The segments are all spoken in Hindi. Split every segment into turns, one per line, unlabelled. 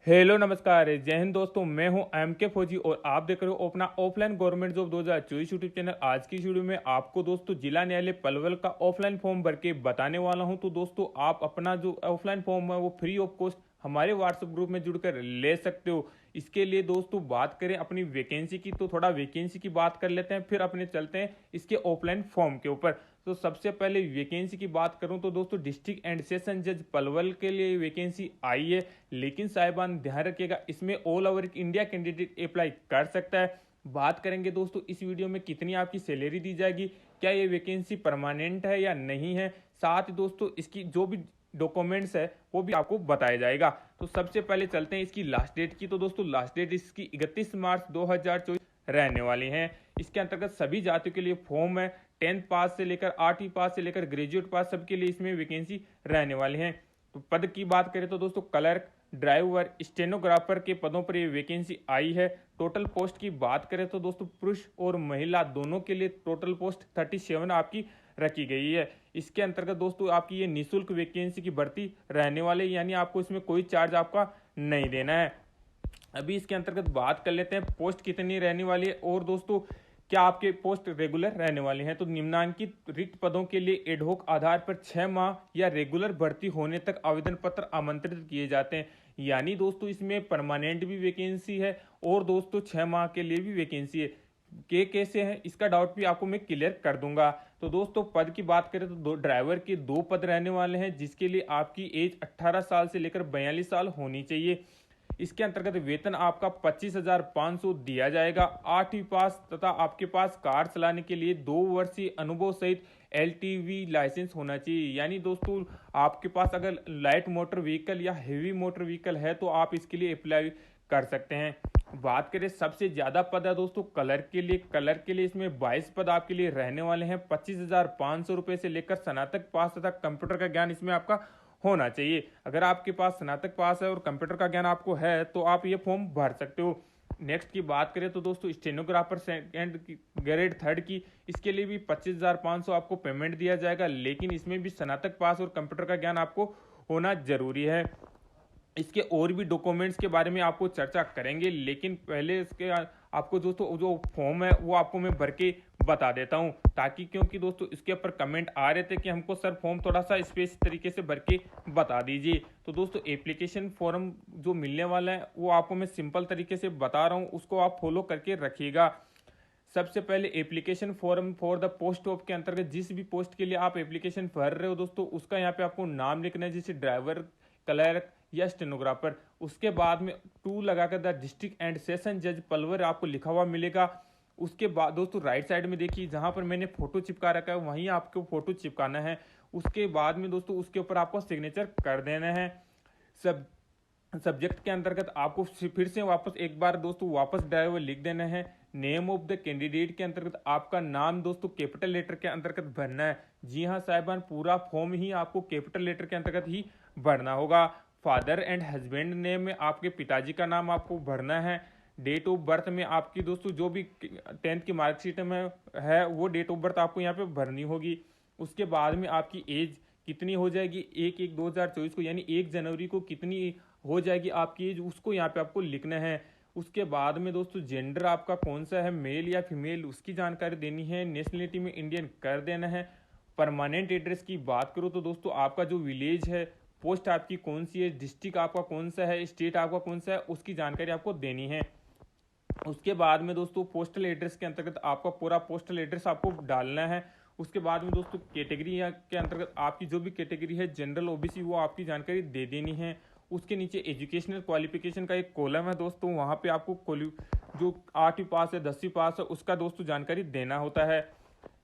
हेलो नमस्कार जय हिंद दोस्तों। मैं हूं एम के फौजी और आप देख रहे हो अपना offline government job 2024 YouTube channel. आज की वीडियो में आपको दोस्तों जिला न्यायालय पलवल का ऑफलाइन फॉर्म भर के बताने वाला हूं। तो दोस्तों आप अपना जो ऑफलाइन फॉर्म है वो फ्री ऑफ कॉस्ट हमारे व्हाट्सएप ग्रुप में जुड़कर ले सकते हो। इसके लिए दोस्तों बात करें अपनी वैकेंसी की, तो थोड़ा वैकेंसी की बात कर लेते हैं, फिर अपने चलते हैं इसके ऑफलाइन फॉर्म के ऊपर। तो सबसे पहले वैकेंसी की बात करूं तो दोस्तों डिस्ट्रिक्ट एंड सेशन जज पलवल के लिए वैकेंसी आई है, लेकिन साहिबान ध्यान रखिएगा इसमें all over India candidate apply कर सकता है। बात करेंगे दोस्तों इस वीडियो में कितनी आपकी सैलरी दी जाएगी, क्या ये वैकेंसी परमानेंट है या नहीं है, साथ ही दोस्तों इसकी जो भी डॉक्यूमेंट्स है वो भी आपको बताया जाएगा। तो सबसे पहले चलते हैं इसकी लास्ट डेट की। तो दोस्तों लास्ट डेट इसकी 31 मार्च 2024 रहने वाली है। इसके अंतर्गत सभी जातियों के लिए फॉर्म है। 10th पास से लेकर 8वीं पास से लेकर ग्रेजुएट पास सबके लिए इसमें वैकेंसी रहने वाली है। तो पद की बात करें तो दोस्तों क्लर्क, ड्राइवर, स्टेनोग्राफर के पदों पर ये वैकेंसी आई है। टोटल पोस्ट की बात करें तो दोस्तों पुरुष और महिला दोनों के लिए टोटल पोस्ट 37 आपकी रखी गई है। इसके अंतर्गत दोस्तों आपकी ये निःशुल्क वैकेंसी की भर्ती रहने वाले, यानी आपको इसमें कोई चार्ज आपका नहीं देना है। अभी इसके अंतर्गत बात कर लेते हैं पोस्ट कितनी रहने वाली है और दोस्तों क्या आपके पोस्ट रेगुलर रहने वाले हैं। तो निम्नांकित रिक्त पदों के लिए एडहोक आधार पर 6 माह या रेगुलर भर्ती होने तक आवेदन पत्र आमंत्रित किए जाते हैं। यानी दोस्तों इसमें परमानेंट भी वैकेंसी है और दोस्तों 6 माह के लिए भी वैकेंसी है। के कैसे है इसका डाउट भी आपको मैं क्लियर कर दूंगा। तो दोस्तों पद की बात करें तो ड्राइवर के 2 पद रहने वाले हैं, जिसके लिए आपकी एज 18 साल से लेकर 42 साल होनी चाहिए। इसके अंतर्गत वेतन आपका 25,500 दिया जाएगा। 8वीं पास तथा आपके पास कार चलाने के लिए 2 वर्षीय अनुभव सहित एलटीवी लाइसेंस होना चाहिए। यानी दोस्तों आपके पास अगर लाइट मोटर व्हीकल या हेवी मोटर व्हीकल है तो आप इसके लिए अप्लाई कर सकते हैं। बात करें सबसे ज्यादा पद है दोस्तों क्लर्क के लिए। क्लर्क के लिए इसमें 22 पद आपके लिए रहने वाले हैं। 25,500 रुपए से लेकर स्नातक पास तथा कंप्यूटर का ज्ञान इसमें आपका होना चाहिए। अगर आपके पास स्नातक पास है और कंप्यूटर का ज्ञान आपको है तो आप ये फॉर्म भर सकते हो। नेक्स्ट की बात करें तो दोस्तों स्टेनोग्राफर सेकंड की ग्रेड 3 की, इसके लिए भी 25,500 आपको पेमेंट दिया जाएगा, लेकिन इसमें भी स्नातक पास और कंप्यूटर का ज्ञान आपको होना जरूरी है। इसके और भी डॉक्यूमेंट्स के बारे में आपको चर्चा करेंगे, लेकिन पहले इसके आपको दोस्तों जो फॉर्म है वो आपको मैं भर के बता देता हूं, ताकि क्योंकि दोस्तों इसके ऊपर कमेंट आ रहे थे कि हमको सर फॉर्म थोड़ा सा स्पेस तरीके से भर के बता दीजिए। तो दोस्तों एप्लीकेशन फॉर्म जो मिलने वाला है वो आपको मैं सिंपल तरीके से बता रहा हूँ, उसको आप फॉलो करके रखिएगा। सबसे पहले application form for the post of के अंतर्गत जिस भी पोस्ट के लिए आप एप्लीकेशन भर रहे हो दोस्तों उसका यहाँ पे आपको नाम लिखना है, जैसे ड्राइवर, क्लर्क या स्टेनोग्राफर। उसके बाद में टू लगाकर द डिस्ट्रिक्ट एंड सेशन जज पलवल आपको लिखा हुआ मिलेगा। उसके बाद दोस्तों राइट साइड में देखिए जहां पर मैंने फोटो चिपका रखा है वहीं आपको फोटो चिपकाना है। उसके बाद में दोस्तों उसके ऊपर आपको सिग्नेचर कर देना है। सब सब्जेक्ट के अंतर्गत आपको फिर से वापस एक बार दोस्तों वापस ड्राइवर लिख देना है। नेम ऑफ द कैंडिडेट के अंतर्गत आपका नाम दोस्तों कैपिटल लेटर के अंतर्गत भरना है। जी हाँ साहिबान, पूरा फॉर्म ही आपको कैपिटल लेटर के अंतर्गत ही भरना होगा। फादर एंड हस्बैंड नेम में आपके पिताजी का नाम आपको भरना है। डेट ऑफ बर्थ में आपकी दोस्तों जो भी 10th की मार्कशीट में है वो डेट ऑफ बर्थ आपको यहाँ पे भरनी होगी। उसके बाद में आपकी एज कितनी हो जाएगी 1/1/2024 को, यानी 1 जनवरी को कितनी हो जाएगी आपकी एज, उसको यहाँ पे आपको लिखना है। उसके बाद में दोस्तों जेंडर आपका कौन सा है, मेल या फीमेल, उसकी जानकारी देनी है। नेशनलिटी में इंडियन कर देना है। परमानेंट एड्रेस की बात करो तो दोस्तों आपका जो विलेज है, पोस्ट आपकी कौन सी है, डिस्ट्रिक्ट आपका कौन सा है, स्टेट आपका कौन सा है, उसकी जानकारी आपको देनी है। उसके बाद में दोस्तों पोस्टल एड्रेस के अंतर्गत आपका पूरा पोस्टल एड्रेस आपको डालना है। उसके बाद में दोस्तों कैटेगरी के अंतर्गत आपकी जो भी कैटेगरी है जनरल ओबीसी वो आपकी जानकारी दे देनी है। उसके नीचे एजुकेशनल क्वालिफिकेशन का एक कॉलम है दोस्तों, वहाँ पे आपको जो 8वीं पास है 10वीं पास है उसका दोस्तों जानकारी देना होता है।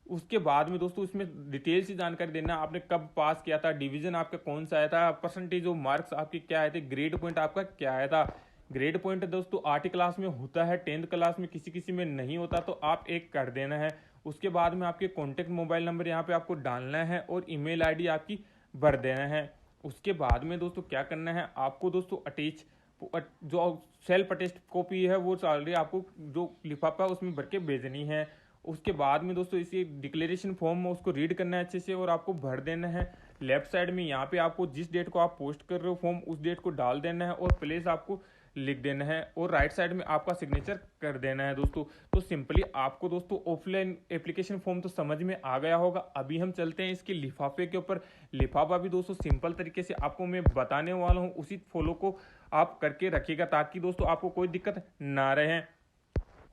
उसके बाद में दोस्तों इसमें डिटेल से जानकारी देना, आपने कब पास किया था, डिवीजन आपका कौन सा आया था, परसेंटेज ऑफ मार्क्स आपके क्या आए थे, ग्रेड पॉइंट आपका क्या आया था। ग्रेड पॉइंट दोस्तों 8वीं क्लास में होता है, 10th क्लास में किसी किसी में नहीं होता, तो आप एक कर देना है। उसके बाद में आपके कॉन्टैक्ट मोबाइल नंबर यहाँ पे आपको डालना है और ईमेल आईडी आपकी भर देना है। उसके बाद में दोस्तों क्या करना है, आपको दोस्तों अटैच जो सेल्फ अटेस्ट कॉपी है वो ऑलरेडी आपको जो लिफाफा है उसमें भर के भेजनी है। उसके बाद में दोस्तों इसी डिक्लेरेशन फॉर्म में उसको रीड करना है अच्छे से और आपको भर देना है। लेफ्ट साइड में यहाँ पे आपको जिस डेट को आप पोस्ट कर रहे हो फॉर्म उस डेट को डाल देना है और प्लेस आपको लिख देना है और राइट साइड में आपका सिग्नेचर कर देना है दोस्तों। तो सिंपली आपको दोस्तों ऑफलाइन एप्लीकेशन फॉर्म तो समझ में आ गया होगा। अभी हम चलते हैं इसके लिफाफे के ऊपर। लिफाफा भी दोस्तों सिंपल तरीके से आपको मैं बताने वाला हूँ, उसी फॉलो को आप करके रखिएगा ताकि दोस्तों आपको कोई दिक्कत ना रहे।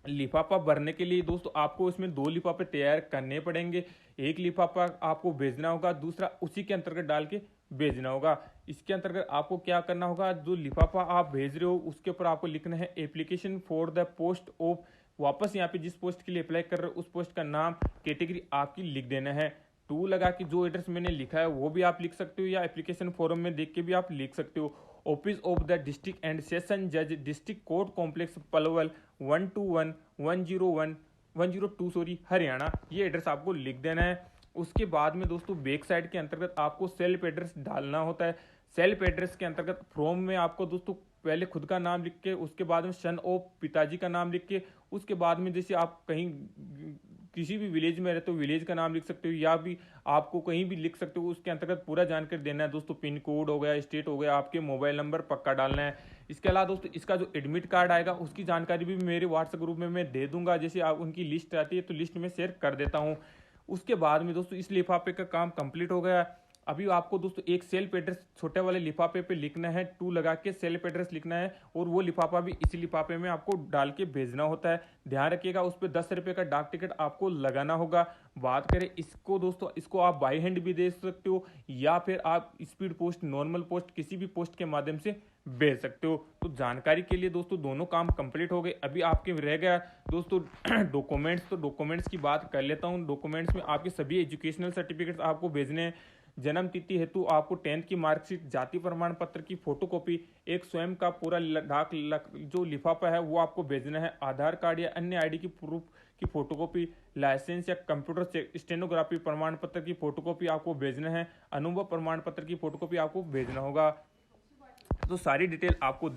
लिफाफा भरने के लिए दोस्तों आपको इसमें 2 लिफाफे तैयार करने पड़ेंगे। एक लिफाफा आपको भेजना होगा, दूसरा उसी के अंतर्गत डाल के भेजना होगा। इसके अंतर्गत आपको क्या करना होगा, जो लिफाफा आप भेज रहे हो उसके ऊपर आपको लिखना है application for the post of, वापस यहाँ पे जिस पोस्ट के लिए अप्लाई कर रहे हो उस पोस्ट का नाम, कैटेगरी आपकी लिख देना है। टू लगा के जो एड्रेस मैंने लिखा है वो भी आप लिख सकते हो या एप्लीकेशन फॉर्म में देख के भी आप लिख सकते हो। Office of the district and session जज, district court complex, Palwal 121 Haryana, ये एड्रेस आपको लिख देना है। उसके बाद में दोस्तों बैक साइड के अंतर्गत आपको सेल्फ एड्रेस डालना होता है। सेल्फ एड्रेस के अंतर्गत फॉर्म में आपको दोस्तों पहले खुद का नाम लिख के, उसके बाद में सन ऑफ पिताजी का नाम लिख के, उसके बाद में जैसे आप कहीं किसी भी विलेज में रहते हो विलेज का नाम लिख सकते हो या भी आपको कहीं भी लिख सकते हो, उसके अंतर्गत पूरा जानकारी देना है दोस्तों। पिन कोड हो गया, स्टेट हो गया, आपके मोबाइल नंबर पक्का डालना है। इसके अलावा दोस्तों इसका जो एडमिट कार्ड आएगा उसकी जानकारी भी मेरे व्हाट्सएप ग्रुप में मैं दे दूंगा, जैसे आप उनकी लिस्ट आती है तो लिस्ट में शेयर कर देता हूँ। उसके बाद में दोस्तों इस लिफाफे का काम कंप्लीट हो गया। अभी आपको दोस्तों एक सेल्फ एड्रेस छोटे वाले लिफाफे पे लिखना है, 2 लगा के सेल्फ एड्रेस लिखना है और वो लिफाफा भी इसी लिफाफे में आपको डाल के भेजना होता है। ध्यान रखिएगा उस पर 10 रुपये का डाक टिकट आपको लगाना होगा। बात करें इसको दोस्तों, इसको आप बाई हैंड भी दे सकते हो या फिर आप स्पीड पोस्ट, नॉर्मल पोस्ट, किसी भी पोस्ट के माध्यम से भेज सकते हो। तो जानकारी के लिए दोस्तों दोनों काम कंप्लीट हो गए। अभी आपके रह गया दोस्तों डॉक्यूमेंट्स। तो डॉक्यूमेंट्स की बात कर लेता हूँ। डॉक्यूमेंट्स में आपके सभी एजुकेशनल सर्टिफिकेट्स आपको भेजने हैं। जन्म तिथि हेतु आपको 10th की मार्कशीट, जाति प्रमाण पत्र की फोटोकॉपी, एक स्वयं का पूरा डाक जो लिफाफा है वो आपको भेजना है। आधार कार्ड या अन्य आईडी की प्रूफ की फोटोकॉपी, लाइसेंस या कंप्यूटर स्टेनोग्राफी प्रमाण पत्र की फोटोकॉपी आपको भेजना है। अनुभव प्रमाण पत्र की फोटोकॉपी आपको भेजना होगा। तो सारी डिटेल आपको